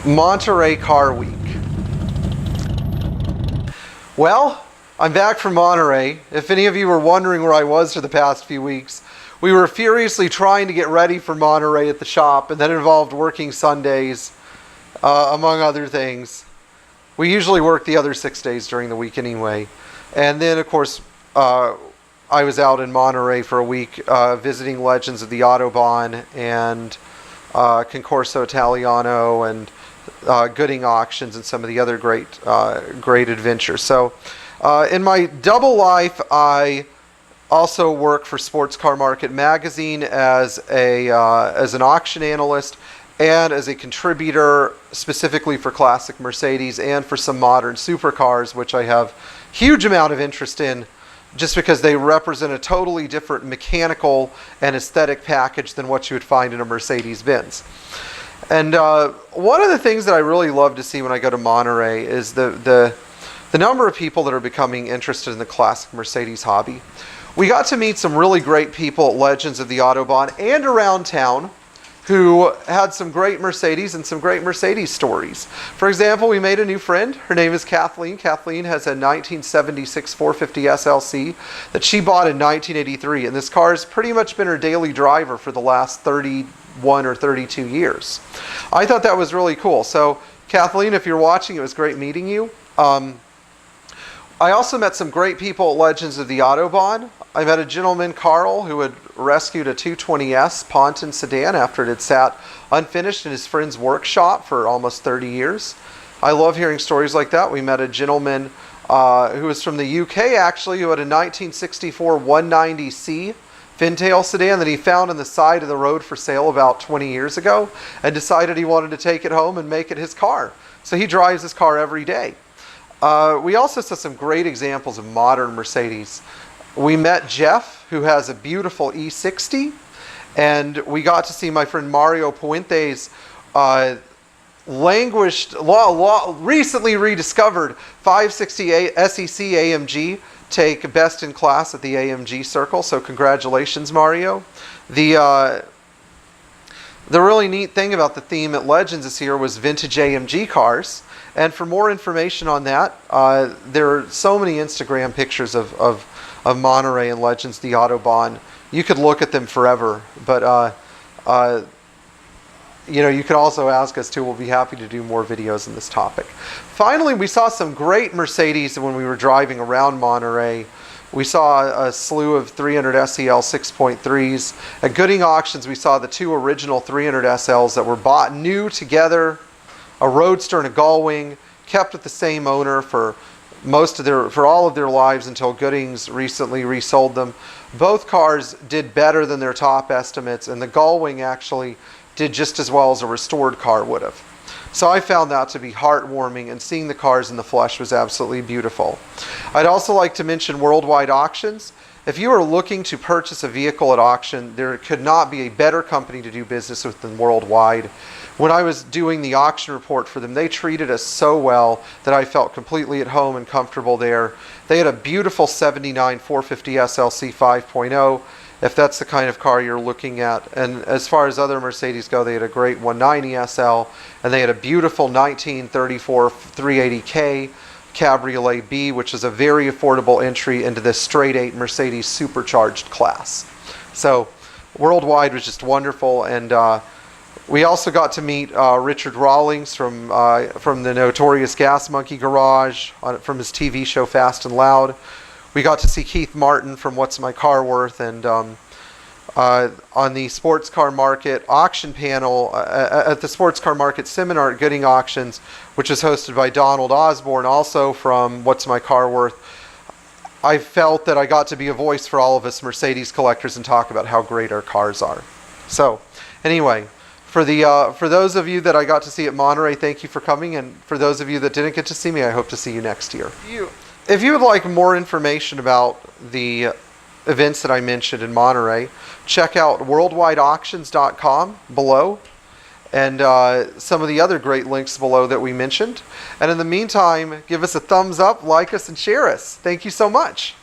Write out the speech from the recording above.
Monterey Car Week. Well, I'm back from Monterey. If any of you were wondering where I was for the past few weeks, we were furiously trying to get ready for Monterey at the shop, and that involved working Sundays, among other things. We usually work the other 6 days during the week anyway. And then, of course, I was out in Monterey for a week visiting Legends of the Autobahn and Concorso Italiano and Gooding Auctions and some of the other great adventures. So in my double life, I also work for Sports Car Market magazine as an auction analyst and as a contributor specifically for classic Mercedes and for some modern supercars, which I have huge amount of interest in just because they represent a totally different mechanical and aesthetic package than what you would find in a Mercedes Benz. And one of the things that I really love to see when I go to Monterey is the number of people that are becoming interested in the classic Mercedes hobby. We got to meet some really great people at Legends of the Autobahn and around town who had some great Mercedes and some great Mercedes stories. For example, we made a new friend. Her name is Kathleen. Kathleen has a 1976 450 SLC that she bought in 1983, and this car has pretty much been her daily driver for the last 31 or 32 years. I thought that was really cool. So Kathleen, if you're watching, it was great meeting you. I also met some great people at Legends of the Autobahn. I met a gentleman, Carl, who had rescued a 220S Ponton sedan after it had sat unfinished in his friend's workshop for almost 30 years. I love hearing stories like that. We met a gentleman who was from the UK, actually, who had a 1964 190C Fintail sedan that he found on the side of the road for sale about 20 years ago and decided he wanted to take it home and make it his car. So he drives his car every day. We also saw some great examples of modern Mercedes. We met Jeff, who has a beautiful E60, and we got to see my friend Mario Puente's recently rediscovered 560 SEC AMG take best in class at the AMG Circle. So congratulations, Mario. The really neat thing about the theme at Legends this year was vintage AMG cars. And for more information on that, there are so many Instagram pictures of Monterey and Legends the Autobahn. You could look at them forever, but you could also ask us too. We'll be happy to do more videos on this topic. Finally, we saw some great Mercedes when we were driving around Monterey. We saw a slew of 300 SEL 6.3s. At Gooding Auctions, we saw the two original 300 SLs that were bought new together, a Roadster and a Gullwing, kept with the same owner for all of their lives until Gooding's recently resold them. Both cars did better than their top estimates, and the Gullwing actually did just as well as a restored car would have. So I found that to be heartwarming, and seeing the cars in the flesh was absolutely beautiful. I'd also like to mention Worldwide Auctions. If you are looking to purchase a vehicle at auction, there could not be a better company to do business with than Worldwide. When I was doing the auction report for them, they treated us so well that I felt completely at home and comfortable there. They had a beautiful 79 450 SLC 5.0, if that's the kind of car you're looking at. And as far as other Mercedes go, they had a great 190 SL, and they had a beautiful 1934 380K Cabriolet B, which is a very affordable entry into this straight 8 Mercedes supercharged class. So Worldwide was just wonderful, and we also got to meet Richard Rawlings from the notorious Gas Monkey Garage from his TV show Fast and Loud. We got to see Keith Martin from What's My Car Worth, and on the Sports Car Market auction panel at the Sports Car Market seminar at Gooding Auctions, which was hosted by Donald Osborne, also from What's My Car Worth. I felt that I got to be a voice for all of us Mercedes collectors and talk about how great our cars are. So anyway, for those of you that I got to see at Monterey, thank you for coming, and for those of you that didn't get to see me, I hope to see you next year. If you would like more information about the events that I mentioned in Monterey, check out worldwideauctions.com below, and some of the other great links below that we mentioned. And in the meantime, give us a thumbs up, like us, and share us. Thank you so much.